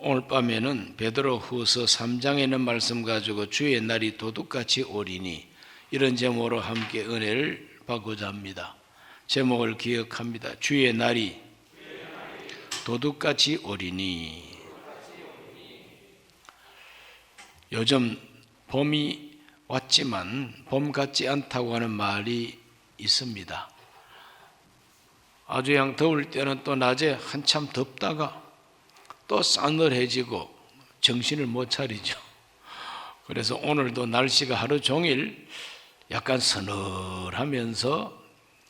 오늘 밤에는 베드로후서 3장에 있는 말씀 가지고 주의 날이 도둑같이 오리니 이런 제목으로 함께 은혜를 받고자 합니다. 제목을 기억합니다. 주의 날이 도둑같이 오리니. 요즘 봄이 왔지만 봄 같지 않다고 하는 말이 있습니다. 아주 양 더울 때는 또 낮에 한참 덥다가 또 싸늘해지고 정신을 못 차리죠. 그래서 오늘도 날씨가 하루 종일 약간 서늘하면서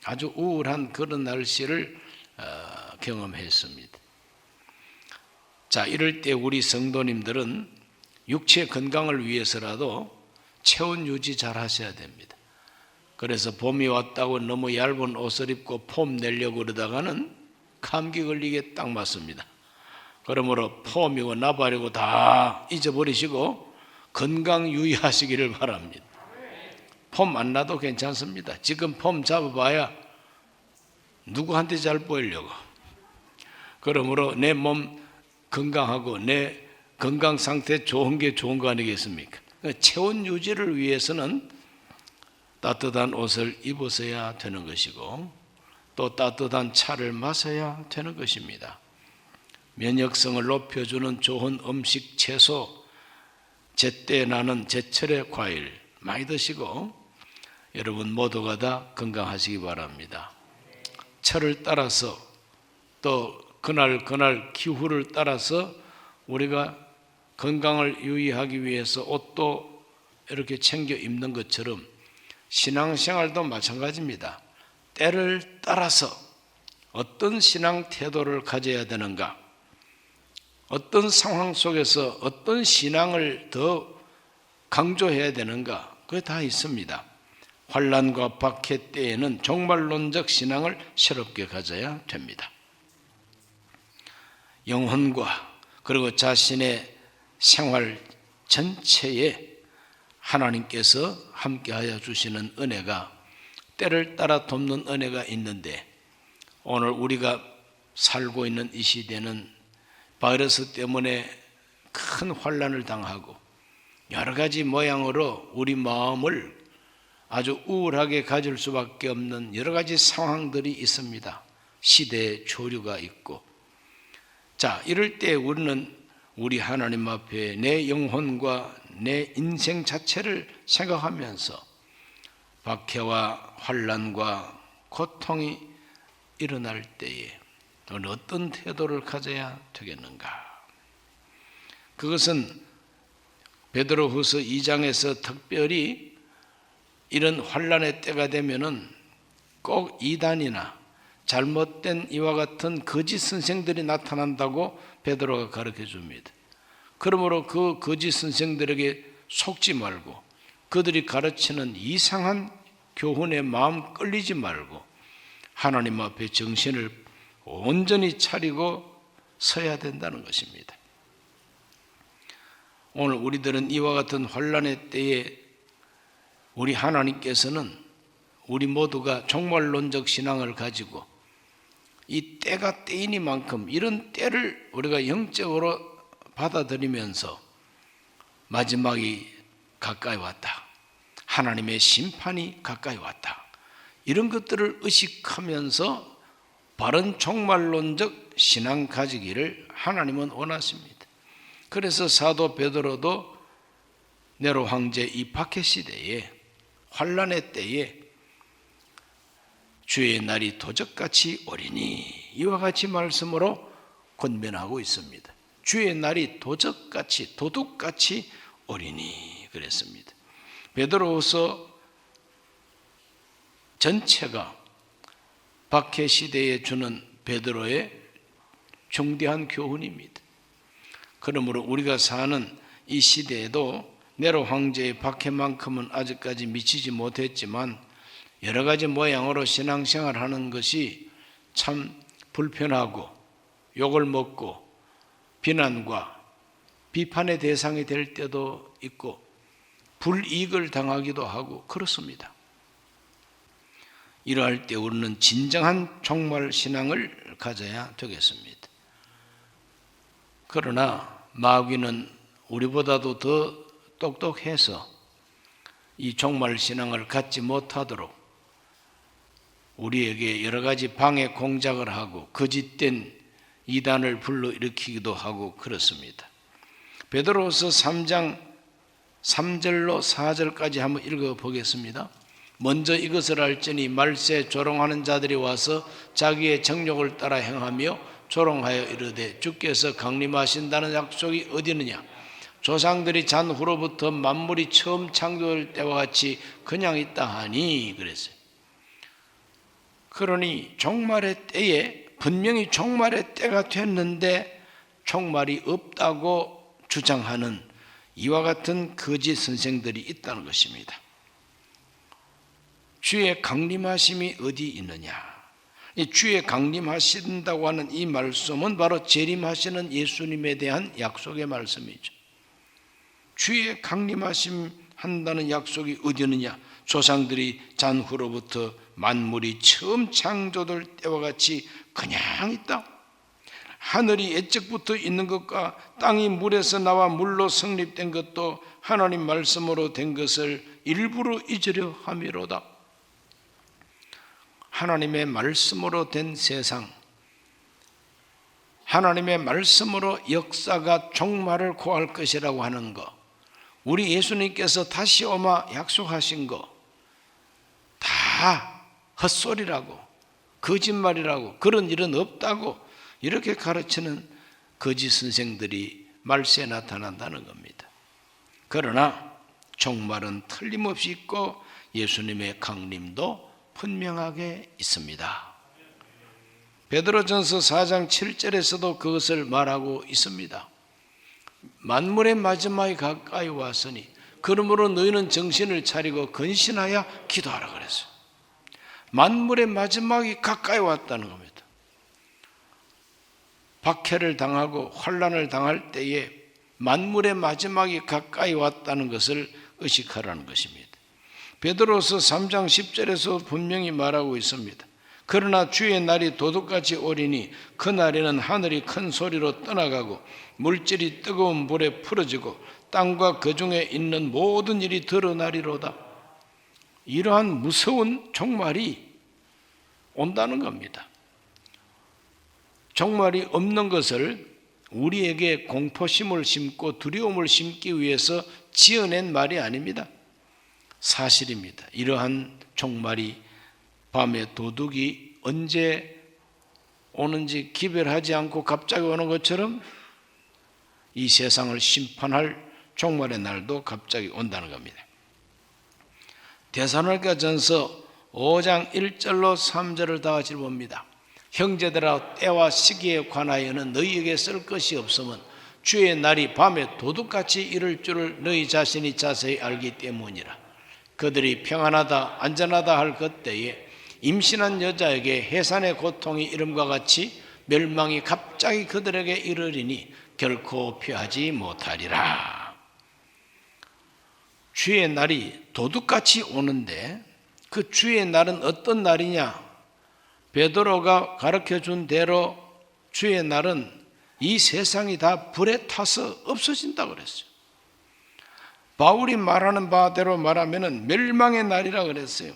아주 우울한 그런 날씨를 경험했습니다. 자, 이럴 때 우리 성도님들은 육체 건강을 위해서라도 체온 유지 잘 하셔야 됩니다. 그래서 봄이 왔다고 너무 얇은 옷을 입고 폼 내려고 그러다가는 감기 걸리게 딱 맞습니다. 그러므로 폼이고 나발이고 다 잊어버리시고 건강 유의하시기를 바랍니다. 폼 안 나도 괜찮습니다. 지금 폼 잡아봐야 누구한테 잘 보이려고. 그러므로 내 몸 건강하고 내 건강 상태 좋은 게 좋은 거 아니겠습니까? 체온 유지를 위해서는 따뜻한 옷을 입으셔야 되는 것이고 또 따뜻한 차를 마셔야 되는 것입니다. 면역성을 높여주는 좋은 음식, 채소, 제때 나는 제철의 과일 많이 드시고 여러분 모두가 다 건강하시기 바랍니다. 철을 따라서 또 그날 기후를 따라서 우리가 건강을 유의하기 위해서 옷도 이렇게 챙겨 입는 것처럼 신앙생활도 마찬가지입니다. 때를 따라서 어떤 신앙 태도를 가져야 되는가, 어떤 상황 속에서 어떤 신앙을 더 강조해야 되는가, 그게 다 있습니다. 환난과 박해 때에는 종말론적 신앙을 새롭게 가져야 됩니다. 영혼과 그리고 자신의 생활 전체에 하나님께서 함께하여 주시는 은혜가 때를 따라 돕는 은혜가 있는데 오늘 우리가 살고 있는 이 시대는 바이러스 때문에 큰 환난을 당하고 여러 가지 모양으로 우리 마음을 아주 우울하게 가질 수밖에 없는 여러 가지 상황들이 있습니다. 시대의 조류가 있고. 자, 이럴 때 우리는 우리 하나님 앞에 내 영혼과 내 인생 자체를 생각하면서 박해와 환난과 고통이 일어날 때에 너는 어떤 태도를 가져야 되겠는가? 그것은 베드로후서 2장에서 특별히 이런 환난의 때가 되면은 꼭 이단이나 잘못된 이와 같은 거짓 선생들이 나타난다고 베드로가 가르쳐 줍니다. 그러므로 그 거짓 선생들에게 속지 말고 그들이 가르치는 이상한 교훈에 마음 끌리지 말고 하나님 앞에 정신을 온전히 차리고 서야 된다는 것입니다. 오늘 우리들은 이와 같은 환난의 때에 우리 하나님께서는 우리 모두가 종말론적 신앙을 가지고 이 때가 때이니만큼 이런 때를 우리가 영적으로 받아들이면서 마지막이 가까이 왔다. 하나님의 심판이 가까이 왔다. 이런 것들을 의식하면서 바른 종말론적 신앙 가지기를 하나님은 원하십니다. 그래서 사도 베드로도 네로 황제 이 박해 시대에 환난의 때에 주의 날이 도적같이 오리니 이와 같이 말씀으로 권면하고 있습니다. 주의 날이 도적같이 도둑같이 오리니 그랬습니다. 베드로후서 전체가 박해 시대에 주는 베드로의 중대한 교훈입니다. 그러므로 우리가 사는 이 시대에도 네로 황제의 박해만큼은 아직까지 미치지 못했지만 여러 가지 모양으로 신앙생활하는 것이 참 불편하고 욕을 먹고 비난과 비판의 대상이 될 때도 있고 불이익을 당하기도 하고 그렇습니다. 이러할 때 우리는 진정한 종말 신앙을 가져야 되겠습니다. 그러나 마귀는 우리보다도 더 똑똑해서 이 종말 신앙을 갖지 못하도록 우리에게 여러 가지 방해 공작을 하고 거짓된 이단을 불러일으키기도 하고 그렇습니다. 베드로후서 3장 3절로 4절까지 한번 읽어보겠습니다. 먼저 이것을 알지니 말세 조롱하는 자들이 와서 자기의 정욕을 따라 행하며 조롱하여 이르되 주께서 강림하신다는 약속이 어디 있느냐? 조상들이 잔 후로부터 만물이 처음 창조될 때와 같이 그냥 있다 하니 그랬어요. 그러니 종말의 때에 분명히 종말의 때가 됐는데 종말이 없다고 주장하는 이와 같은 거짓 선생들이 있다는 것입니다. 주의 강림하심이 어디 있느냐? 이 주의 강림하신다고 하는 이 말씀은 바로 재림하시는 예수님에 대한 약속의 말씀이죠. 주의 강림하심 한다는 약속이 어디 있느냐? 조상들이 잔 후로부터 만물이 처음 창조될 때와 같이 그냥 있다. 하늘이 옛적부터 있는 것과 땅이 물에서 나와 물로 성립된 것도 하나님 말씀으로 된 것을 일부러 잊으려 함이로다. 하나님의 말씀으로 된 세상, 하나님의 말씀으로 역사가 종말을 고할 것이라고 하는 것, 우리 예수님께서 다시 오마 약속하신 것 다 헛소리라고, 거짓말이라고, 그런 일은 없다고 이렇게 가르치는 거짓 선생들이 말세에 나타난다는 겁니다. 그러나 종말은 틀림없이 있고 예수님의 강림도 분명하게 있습니다. 베드로전서 4장 7절에서도 그것을 말하고 있습니다. 만물의 마지막이 가까이 왔으니 그러므로 너희는 정신을 차리고 근신하여 기도하라 그랬어요. 만물의 마지막이 가까이 왔다는 겁니다. 박해를 당하고 환난을 당할 때에 만물의 마지막이 가까이 왔다는 것을 의식하라는 것입니다. 베드로서 3장 10절에서 분명히 말하고 있습니다. 그러나 주의 날이 도둑같이 오리니 그 날에는 하늘이 큰 소리로 떠나가고 물질이 뜨거운 물에 풀어지고 땅과 그 중에 있는 모든 일이 드러나리로다. 이러한 무서운 종말이 온다는 겁니다. 종말이 없는 것을 우리에게 공포심을 심고 두려움을 심기 위해서 지어낸 말이 아닙니다. 사실입니다. 이러한 종말이 밤에 도둑이 언제 오는지 기별하지 않고 갑자기 오는 것처럼 이 세상을 심판할 종말의 날도 갑자기 온다는 겁니다. 데살로니가전서 5장 1절로 3절을 다 같이 봅니다. 형제들아 때와 시기에 관하여는 너희에게 쓸 것이 없으면 주의 날이 밤에 도둑같이 이를 줄을 너희 자신이 자세히 알기 때문이라. 그들이 평안하다 안전하다 할 그때에 임신한 여자에게 해산의 고통이 이름과 같이 멸망이 갑자기 그들에게 이르리니 결코 피하지 못하리라. 주의 날이 도둑같이 오는데 그 주의 날은 어떤 날이냐? 베드로가 가르쳐준 대로 주의 날은 이 세상이 다 불에 타서 없어진다고 그랬어요. 바울이 말하는 바대로 말하면 멸망의 날이라 그랬어요.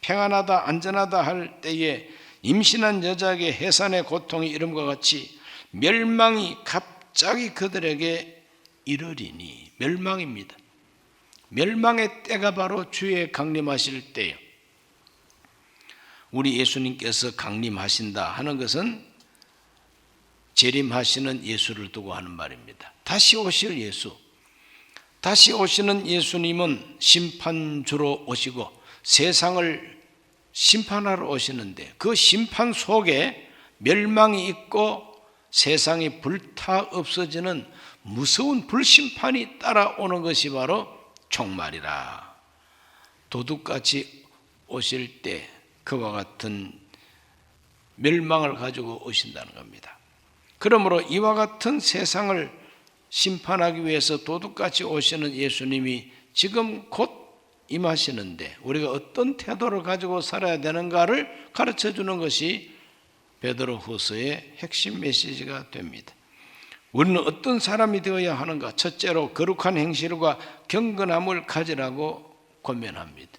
평안하다 안전하다 할 때에 임신한 여자에게 해산의 고통이 이름과 같이 멸망이 갑자기 그들에게 이르리니 멸망입니다. 멸망의 때가 바로 주의 강림하실 때예요. 우리 예수님께서 강림하신다 하는 것은 재림하시는 예수를 두고 하는 말입니다. 다시 오실 예수, 다시 오시는 예수님은 심판주로 오시고 세상을 심판하러 오시는데 그 심판 속에 멸망이 있고 세상이 불타 없어지는 무서운 불심판이 따라오는 것이 바로 종말이라. 도둑같이 오실 때 그와 같은 멸망을 가지고 오신다는 겁니다. 그러므로 이와 같은 세상을 심판하기 위해서 도둑같이 오시는 예수님이 지금 곧 임하시는데 우리가 어떤 태도를 가지고 살아야 되는가를 가르쳐주는 것이 베드로후서의 핵심 메시지가 됩니다. 우리는 어떤 사람이 되어야 하는가? 첫째로 거룩한 행실과 경건함을 가지라고 권면합니다.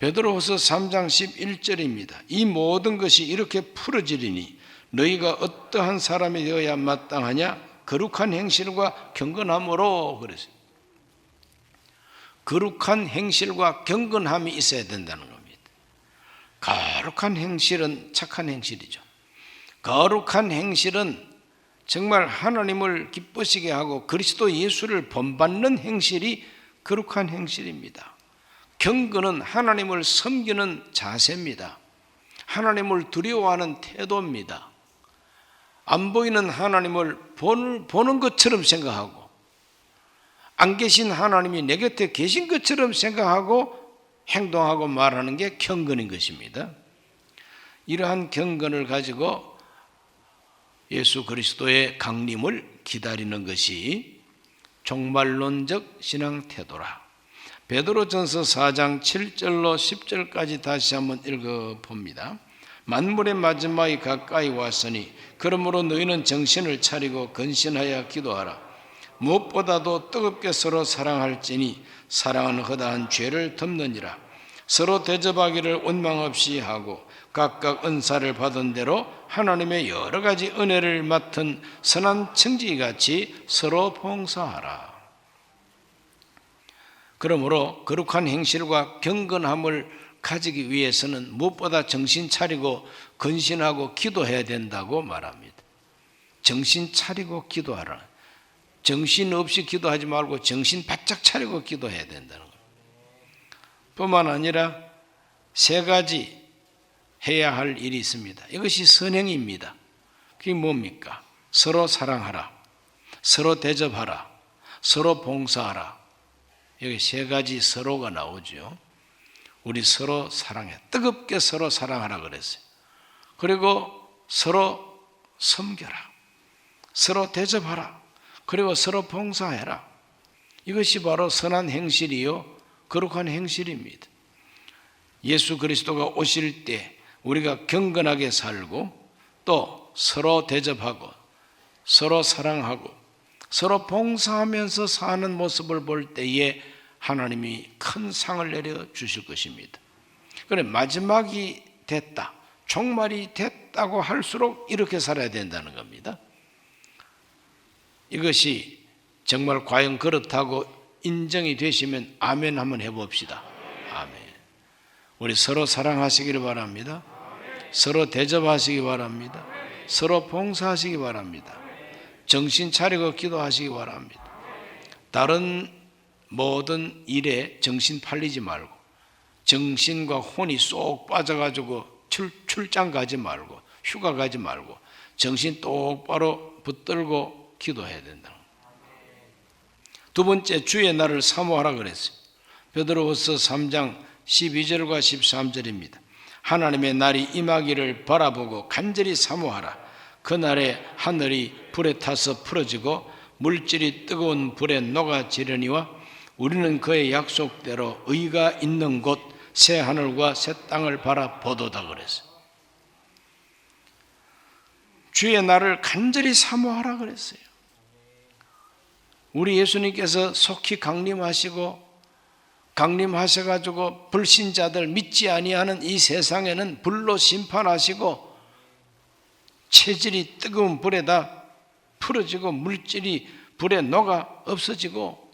베드로후서 3장 11절입니다. 이 모든 것이 이렇게 풀어지리니 너희가 어떠한 사람이 되어야 마땅하냐? 거룩한 행실과 경건함으로. 그랬어요. 거룩한 행실과 경건함이 있어야 된다는 겁니다. 거룩한 행실은 착한 행실이죠. 거룩한 행실은 정말 하나님을 기쁘시게 하고 그리스도 예수를 본받는 행실이 거룩한 행실입니다. 경건은 하나님을 섬기는 자세입니다. 하나님을 두려워하는 태도입니다. 안 보이는 하나님을 보는 것처럼 생각하고 안 계신 하나님이 내 곁에 계신 것처럼 생각하고 행동하고 말하는 게 경건인 것입니다. 이러한 경건을 가지고 예수 그리스도의 강림을 기다리는 것이 종말론적 신앙 태도라. 베드로전서 4장 7절로 10절까지 다시 한번 읽어봅니다. 만물의 마지막이 가까이 왔으니 그러므로 너희는 정신을 차리고 근신하여 기도하라. 무엇보다도 뜨겁게 서로 사랑할지니 사랑은 허다한 죄를 덮느니라. 서로 대접하기를 원망 없이 하고 각각 은사를 받은 대로 하나님의 여러 가지 은혜를 맡은 선한 청지기같이 서로 봉사하라. 그러므로 거룩한 행실과 경건함을 가지기 위해서는 무엇보다 정신 차리고 근신하고 기도해야 된다고 말합니다. 정신 차리고 기도하라. 정신 없이 기도하지 말고 정신 바짝 차리고 기도해야 된다는 겁니다. 뿐만 아니라 세 가지 해야 할 일이 있습니다. 이것이 선행입니다. 그게 뭡니까? 서로 사랑하라, 서로 대접하라, 서로 봉사하라. 여기 세 가지 서로가 나오죠. 우리 서로 사랑해. 뜨겁게 서로 사랑하라 그랬어요. 그리고 서로 섬겨라. 서로 대접하라. 그리고 서로 봉사해라. 이것이 바로 선한 행실이요 거룩한 행실입니다. 예수 그리스도가 오실 때 우리가 경건하게 살고 또 서로 대접하고 서로 사랑하고 서로 봉사하면서 사는 모습을 볼 때에 하나님이 큰 상을 내려 주실 것입니다. 그래 마지막이 됐다, 종말이 됐다고 할수록 이렇게 살아야 된다는 겁니다. 이것이 정말 과연 그렇다고 인정이 되시면 아멘 한번 해봅시다. 아멘. 우리 서로 사랑하시기를 바랍니다. 서로 대접하시기 바랍니다. 서로 봉사하시기 바랍니다. 정신 차리고 기도하시기 바랍니다. 다른 모든 일에 정신 팔리지 말고 정신과 혼이 쏙 빠져가지고 출장 가지 말고 휴가 가지 말고 정신 똑바로 붙들고 기도해야 된다. 두 번째, 주의 날을 사모하라 그랬어요. 베드로후서 3장 12절과 13절입니다. 하나님의 날이 임하기를 바라보고 간절히 사모하라. 그날에 하늘이 불에 타서 풀어지고 물질이 뜨거운 불에 녹아지려니와 우리는 그의 약속대로 의가 있는 곳 새 하늘과 새 땅을 바라보도다 그랬어요. 주의 날을 간절히 사모하라 그랬어요. 우리 예수님께서 속히 강림하셔가지고 불신자들 믿지 아니하는 이 세상에는 불로 심판하시고 체질이 뜨거운 불에다 풀어지고 물질이 불에 녹아 없어지고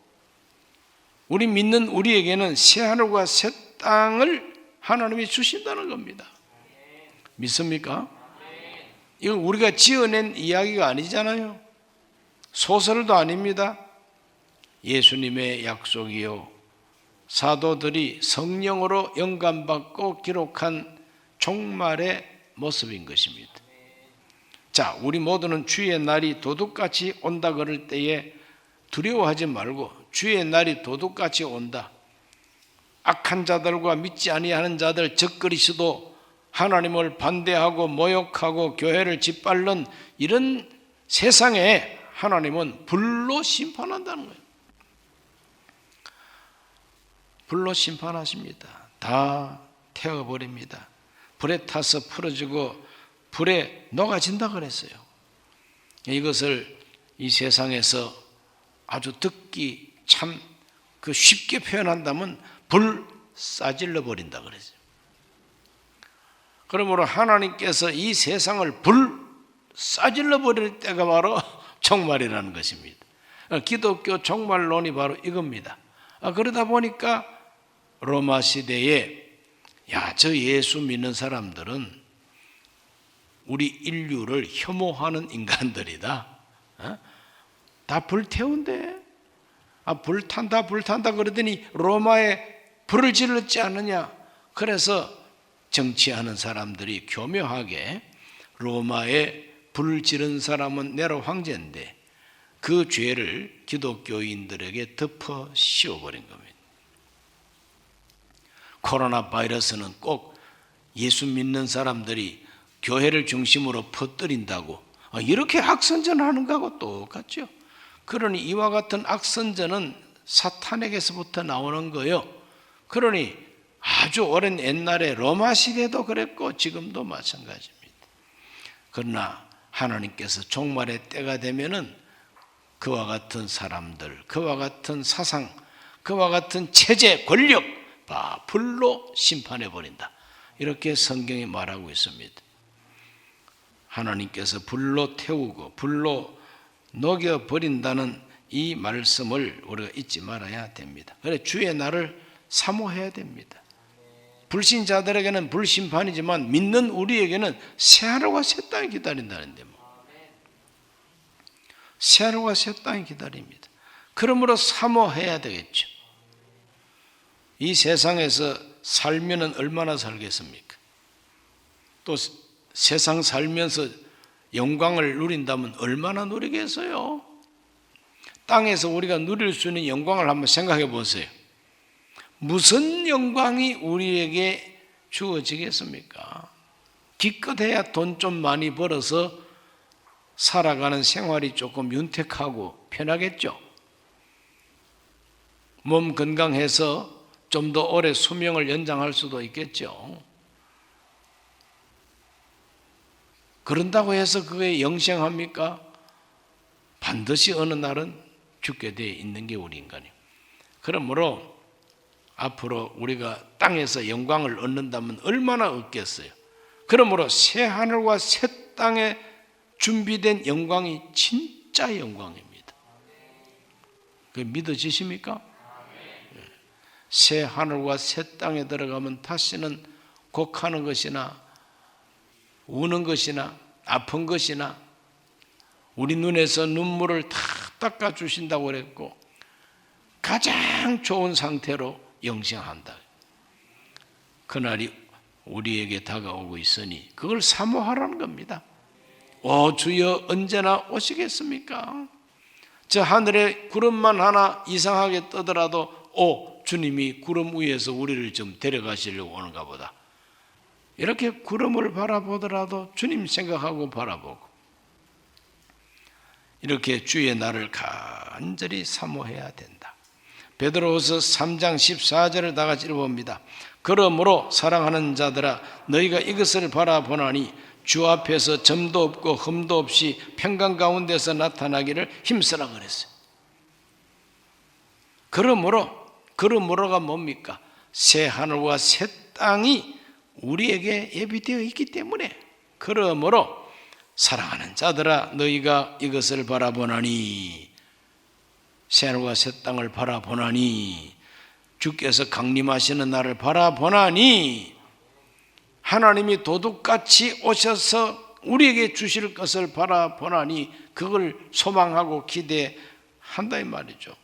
우리 믿는 우리에게는 새 하늘과 새 땅을 하나님이 주신다는 겁니다. 믿습니까? 이거 우리가 지어낸 이야기가 아니잖아요. 소설도 아닙니다. 예수님의 약속이요 사도들이 성령으로 영감받고 기록한 종말의 모습인 것입니다. 자, 우리 모두는 주의 날이 도둑같이 온다 그럴 때에 두려워하지 말고 주의 날이 도둑같이 온다. 악한 자들과 믿지 아니하는 자들 적그리스도 하나님을 반대하고 모욕하고 교회를 짓밟는 이런 세상에 하나님은 불로 심판한다는 거예요. 불로 심판하십니다. 다 태워버립니다. 불에 타서 풀어지고 불에 녹아진다 그랬어요. 이것을 이 세상에서 아주 듣기 참 그 쉽게 표현한다면 불 싸질러 버린다 그러죠. 그러므로 하나님께서 이 세상을 불 싸질러 버릴 때가 바로 종말이라는 것입니다. 기독교 종말론이 바로 이겁니다. 그러다 보니까 로마 시대에 저 예수 믿는 사람들은 우리 인류를 혐오하는 인간들이다. 다 불태운대. 불탄다 그러더니 로마에 불을 질렀지 않느냐. 그래서 정치하는 사람들이 교묘하게 로마에 불을 지른 사람은 네로 황제인데 그 죄를 기독교인들에게 덮어 씌워버린 겁니다. 코로나 바이러스는 꼭 예수 믿는 사람들이 교회를 중심으로 퍼뜨린다고 이렇게 악선전하는 거하고 똑같죠. 그러니 이와 같은 악선전은 사탄에게서부터 나오는 거예요. 그러니 아주 오랜 옛날에 로마 시대도 그랬고 지금도 마찬가지입니다. 그러나 하나님께서 종말의 때가 되면은 그와 같은 사람들, 그와 같은 사상, 그와 같은 체제, 권력 불로 심판해 버린다. 이렇게 성경이 말하고 있습니다. 하나님께서 불로 태우고 불로 녹여버린다는 이 말씀을 우리가 잊지 말아야 됩니다. 그래서 주의 날을 사모해야 됩니다. 불신자들에게는 불심판이지만 믿는 우리에게는 새하늘과 새 땅이 기다린다는데 새하늘과 새 땅이 기다립니다. 그러므로 사모해야 되겠죠. 이 세상에서 살면은 얼마나 살겠습니까? 또 세상 살면서 영광을 누린다면 얼마나 누리겠어요? 땅에서 우리가 누릴 수 있는 영광을 한번 생각해 보세요. 무슨 영광이 우리에게 주어지겠습니까? 기껏해야 돈 좀 많이 벌어서 살아가는 생활이 조금 윤택하고 편하겠죠. 몸 건강해서 좀 더 오래 수명을 연장할 수도 있겠죠. 그런다고 해서 그게 영생합니까? 반드시 어느 날은 죽게 되어 있는 게 우리 인간이에요. 그러므로 앞으로 우리가 땅에서 영광을 얻는다면 얼마나 얻겠어요. 그러므로 새 하늘과 새 땅에 준비된 영광이 진짜 영광입니다. 그게 믿어지십니까? 새 하늘과 새 땅에 들어가면 다시는 곡하는 것이나 우는 것이나 아픈 것이나 우리 눈에서 눈물을 다 닦아주신다고 그랬고 가장 좋은 상태로 영생한다. 그날이 우리에게 다가오고 있으니 그걸 사모하라는 겁니다. 오 주여 언제나 오시겠습니까? 저 하늘에 구름만 하나 이상하게 떠더라도 주님이 구름 위에서 우리를 좀 데려가시려고 오는가 보다. 이렇게 구름을 바라보더라도 주님 생각하고 바라보고 이렇게 주의 날을 간절히 사모해야 된다. 베드로후서 3장 14절을 다 같이 읽어봅니다. 그러므로 사랑하는 자들아 너희가 이것을 바라보나니 주 앞에서 점도 없고 흠도 없이 평강 가운데서 나타나기를 힘쓰라 그랬어요. 그러므로가 뭡니까? 새 하늘과 새 땅이 우리에게 예비되어 있기 때문에 그러므로 사랑하는 자들아 너희가 이것을 바라보나니 새 하늘과 새 땅을 바라보나니 주께서 강림하시는 날을 바라보나니 하나님이 도둑같이 오셔서 우리에게 주실 것을 바라보나니 그걸 소망하고 기대한다 이 말이죠.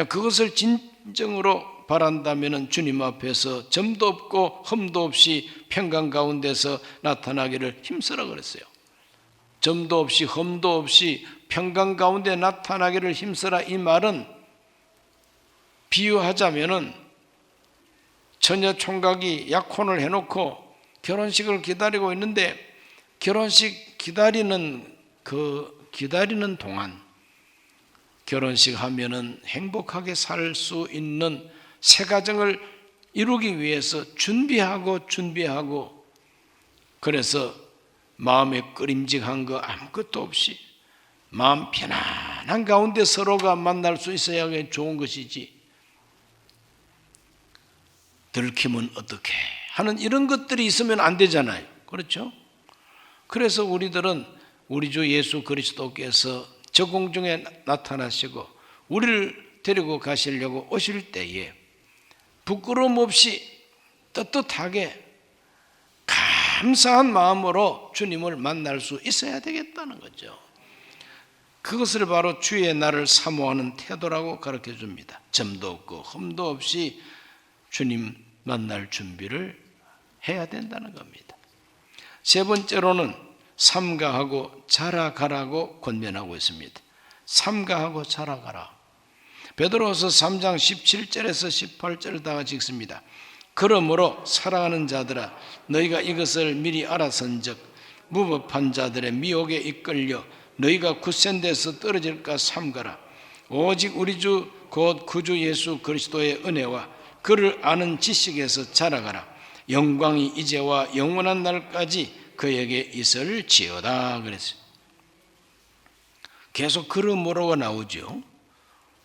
그것을 진정으로 바란다면 주님 앞에서 점도 없고 흠도 없이 평강 가운데서 나타나기를 힘쓰라 그랬어요. 점도 없이 흠도 없이 평강 가운데 나타나기를 힘쓰라 이 말은 비유하자면은 처녀 총각이 약혼을 해놓고 결혼식을 기다리고 있는데 결혼식 기다리는 동안 결혼식 하면은 행복하게 살 수 있는 새 가정을 이루기 위해서 준비하고 그래서 마음에 끄림직한 거 아무것도 없이 마음 편안한 가운데 서로가 만날 수 있어야 좋은 것이지, 들키면 어떻게 하는 이런 것들이 있으면 안 되잖아요. 그렇죠? 그래서 우리들은 우리 주 예수 그리스도께서 저 공중에 나타나시고 우리를 데리고 가시려고 오실 때에 부끄러움 없이 떳떳하게 감사한 마음으로 주님을 만날 수 있어야 되겠다는 거죠. 그것을 바로 주의 날을 사모하는 태도라고 가르쳐 줍니다. 점도 없고 흠도 없이 주님 만날 준비를 해야 된다는 겁니다. 세 번째로는 삼가하고 자라가라고 권면하고 있습니다. 삼가하고 자라가라. 베드로후서 3장 17절에서 18절을 다 같이 읽습니다. 그러므로 사랑하는 자들아, 너희가 이것을 미리 알아선즉 무법한 자들의 미혹에 이끌려 너희가 굳센 데서 떨어질까 삼가라. 오직 우리 주 곧 구주 예수 그리스도의 은혜와 그를 아는 지식에서 자라가라. 영광이 이제와 영원한 날까지 그에게 있을지어다. 그랬어요. 계속 그러므로가 나오죠.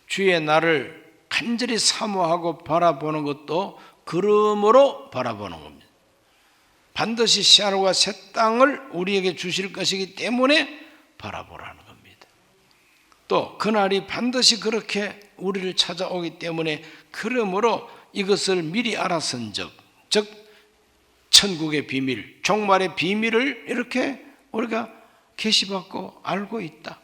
주의 날을 간절히 사모하고 바라보는 것도 그러므로 바라보는 겁니다. 반드시 새하늘과 새 땅을 우리에게 주실 것이기 때문에 바라보라는 겁니다. 또 그날이 반드시 그렇게 우리를 찾아오기 때문에 그러므로 이것을 미리 알아선즉, 즉 천국의 비밀, 종말의 비밀을 이렇게 우리가 계시받고 알고 있다.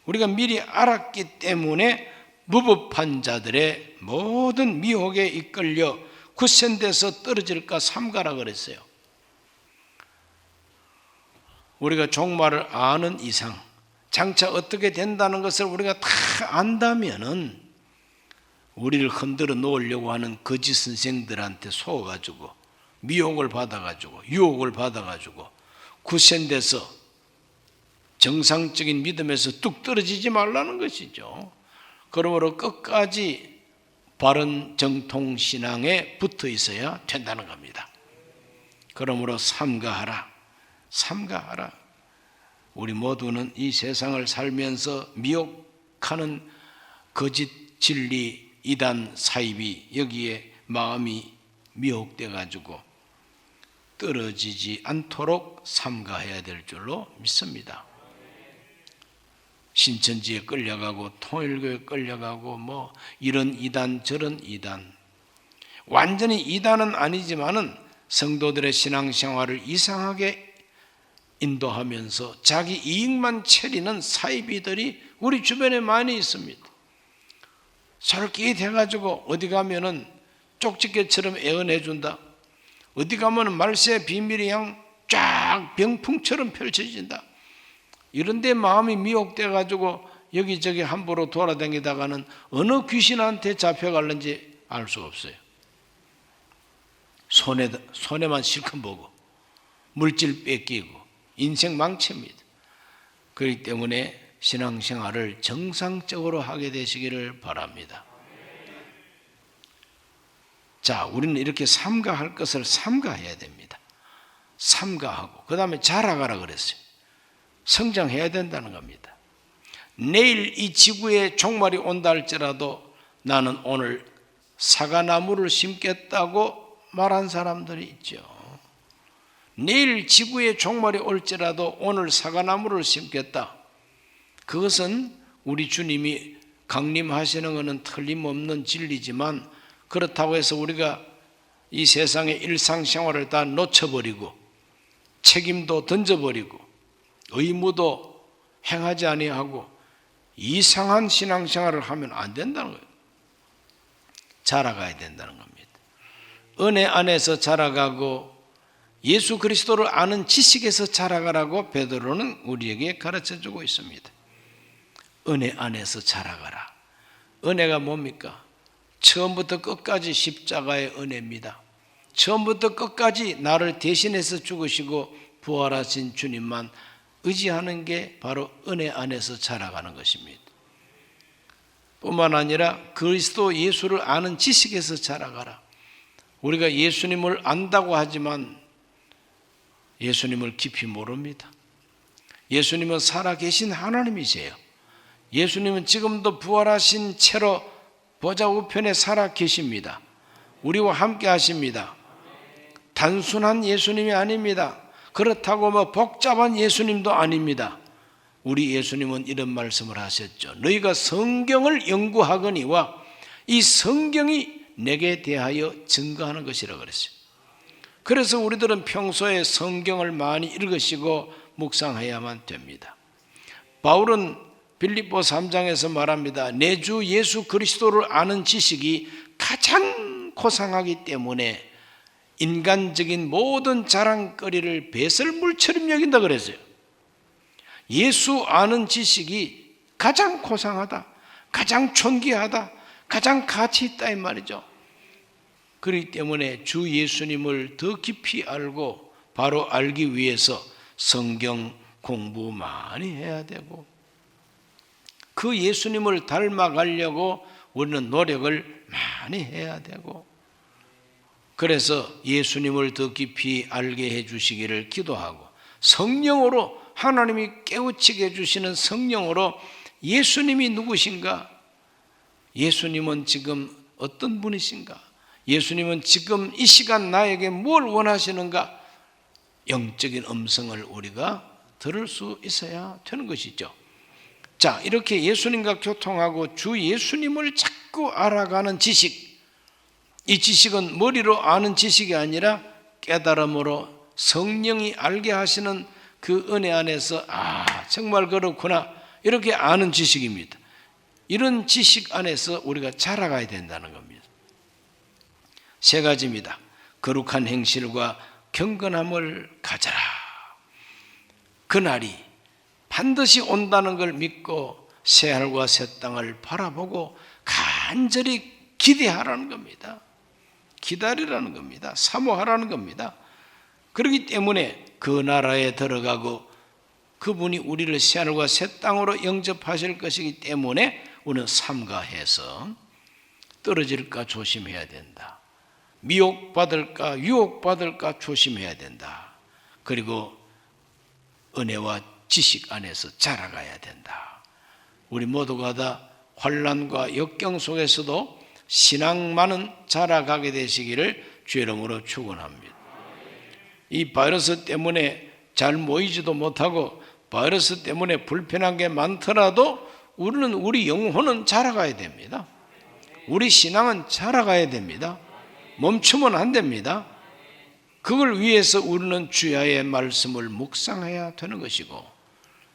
우리가 미리 알았기 때문에 무법한 자들의 모든 미혹에 이끌려 굳센 데서 떨어질까 삼가라 그랬어요. 우리가 종말을 아는 이상, 장차 어떻게 된다는 것을 우리가 다 안다면은 우리를 흔들어 놓으려고 하는 거짓 선생들한테 속아가지고 미혹을 받아가지고 유혹을 받아가지고 굳센 데서 정상적인 믿음에서 뚝 떨어지지 말라는 것이죠. 그러므로 끝까지 바른 정통신앙에 붙어 있어야 된다는 겁니다. 그러므로 삼가하라. 삼가하라. 우리 모두는 이 세상을 살면서 미혹하는 거짓 진리, 이단, 사이비 여기에 마음이 미혹돼 가지고 떨어지지 않도록 삼가해야 될 줄로 믿습니다. 신천지에 끌려가고 통일교에 끌려가고 뭐 이런 이단 저런 이단, 완전히 이단은 아니지만은 성도들의 신앙생활을 이상하게 인도하면서 자기 이익만 채리는 사이비들이 우리 주변에 많이 있습니다. 솔깃해가지고 어디 가면은 쪽집게처럼 애원해준다. 어디 가면은 말세 비밀이 그냥 쫙 병풍처럼 펼쳐진다. 이런데 마음이 미혹돼가지고 여기저기 함부로 돌아다니다가는 어느 귀신한테 잡혀갈는지 알 수 없어요. 손해만 실컷 보고 물질 뺏기고 인생 망칩니다. 그렇기 때문에 신앙생활을 정상적으로 하게 되시기를 바랍니다. 자, 우리는 이렇게 삼가할 것을 삼가해야 됩니다. 삼가하고 그 다음에 자라가라 그랬어요. 성장해야 된다는 겁니다. 내일 이 지구에 종말이 온다 할지라도 나는 오늘 사과나무를 심겠다고 말한 사람들이 있죠. 내일 지구에 종말이 올지라도 오늘 사과나무를 심겠다. 그것은 우리 주님이 강림하시는 것은 틀림없는 진리지만 그렇다고 해서 우리가 이 세상의 일상생활을 다 놓쳐버리고 책임도 던져버리고 의무도 행하지 아니하고 이상한 신앙생활을 하면 안 된다는 거예요. 자라가야 된다는 겁니다. 은혜 안에서 자라가고 예수 그리스도를 아는 지식에서 자라가라고 베드로는 우리에게 가르쳐주고 있습니다. 은혜 안에서 자라가라. 은혜가 뭡니까? 처음부터 끝까지 십자가의 은혜입니다. 처음부터 끝까지 나를 대신해서 죽으시고 부활하신 주님만 의지하는 게 바로 은혜 안에서 자라가는 것입니다. 뿐만 아니라 그리스도 예수를 아는 지식에서 자라가라. 우리가 예수님을 안다고 하지만 예수님을 깊이 모릅니다. 예수님은 살아계신 하나님이세요. 예수님은 지금도 부활하신 채로 보좌 우편에 살아 계십니다. 우리와 함께 하십니다. 단순한 예수님이 아닙니다. 그렇다고 복잡한 예수님도 아닙니다. 우리 예수님은 이런 말씀을 하셨죠. 너희가 성경을 연구하거니와 이 성경이 내게 대하여 증거하는 것이라고 그랬어요. 그래서 우리들은 평소에 성경을 많이 읽으시고 묵상해야만 됩니다. 바울은 빌립보 3장에서 말합니다. 내 주 예수 그리스도를 아는 지식이 가장 고상하기 때문에 인간적인 모든 자랑거리를 배설물처럼 여긴다 그랬어요. 예수 아는 지식이 가장 고상하다, 가장 존귀하다, 가장 가치 있다 이 말이죠. 그렇기 때문에 주 예수님을 더 깊이 알고 바로 알기 위해서 성경 공부 많이 해야 되고, 그 예수님을 닮아가려고 우리는 노력을 많이 해야 되고, 그래서 예수님을 더 깊이 알게 해주시기를 기도하고, 성령으로 하나님이 깨우치게 해주시는 성령으로 예수님이 누구신가? 예수님은 지금 어떤 분이신가? 예수님은 지금 이 시간 나에게 뭘 원하시는가? 영적인 음성을 우리가 들을 수 있어야 되는 것이죠. 자, 이렇게 예수님과 교통하고 주 예수님을 자꾸 알아가는 지식, 이 지식은 머리로 아는 지식이 아니라 깨달음으로 성령이 알게 하시는 그 은혜 안에서 정말 그렇구나 이렇게 아는 지식입니다. 이런 지식 안에서 우리가 자라가야 된다는 겁니다. 세 가지입니다. 거룩한 행실과 경건함을 가져라. 그날이 반드시 온다는 걸 믿고 새하늘과 새 땅을 바라보고 간절히 기대하라는 겁니다. 기다리라는 겁니다. 사모하라는 겁니다. 그렇기 때문에 그 나라에 들어가고 그분이 우리를 새하늘과 새 땅으로 영접하실 것이기 때문에 우리는 삼가해서 떨어질까 조심해야 된다. 미혹받을까 유혹받을까 조심해야 된다. 그리고 은혜와 지식 안에서 자라가야 된다. 우리 모두가 다 환난과 역경 속에서도 신앙만은 자라가게 되시기를 주의 이름으로 축원합니다. 이 바이러스 때문에 잘 모이지도 못하고 바이러스 때문에 불편한 게 많더라도 우리는 우리 영혼은 자라가야 됩니다. 우리 신앙은 자라가야 됩니다. 멈추면 안 됩니다. 그걸 위해서 우리는 주야의 말씀을 묵상해야 되는 것이고,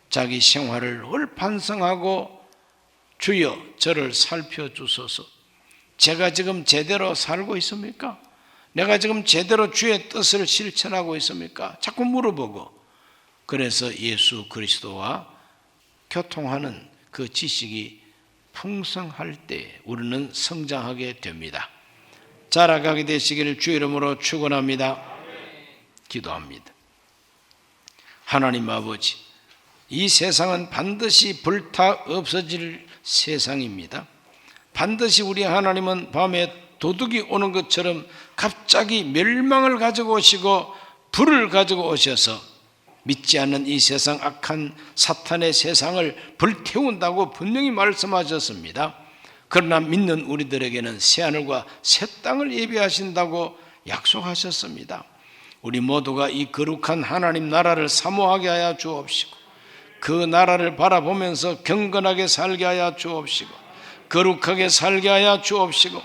자기 생활을 늘 반성하고 주여 저를 살펴주소서. 제가 지금 제대로 살고 있습니까? 내가 지금 제대로 주의 뜻을 실천하고 있습니까? 자꾸 물어보고, 그래서 예수 그리스도와 교통하는 그 지식이 풍성할 때 우리는 성장하게 됩니다. 자라가게 되시기를 주의 이름으로 축원합니다. 기도합니다. 하나님 아버지, 이 세상은 반드시 불타 없어질 세상입니다. 반드시 우리 하나님은 밤에 도둑이 오는 것처럼 갑자기 멸망을 가지고 오시고 불을 가지고 오셔서 믿지 않는 이 세상 악한 사탄의 세상을 불태운다고 분명히 말씀하셨습니다. 그러나 믿는 우리들에게는 새하늘과 새 땅을 예비하신다고 약속하셨습니다. 우리 모두가 이 거룩한 하나님 나라를 사모하게 하여 주옵시고, 그 나라를 바라보면서 경건하게 살게 하여 주옵시고, 거룩하게 살게 하여 주옵시고,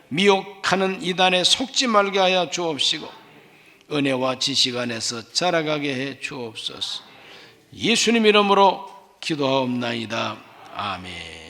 미혹하는 이단에 속지 말게 하여 주옵시고, 은혜와 지식 안에서 자라가게 해 주옵소서. 예수님 이름으로 기도하옵나이다. 아멘.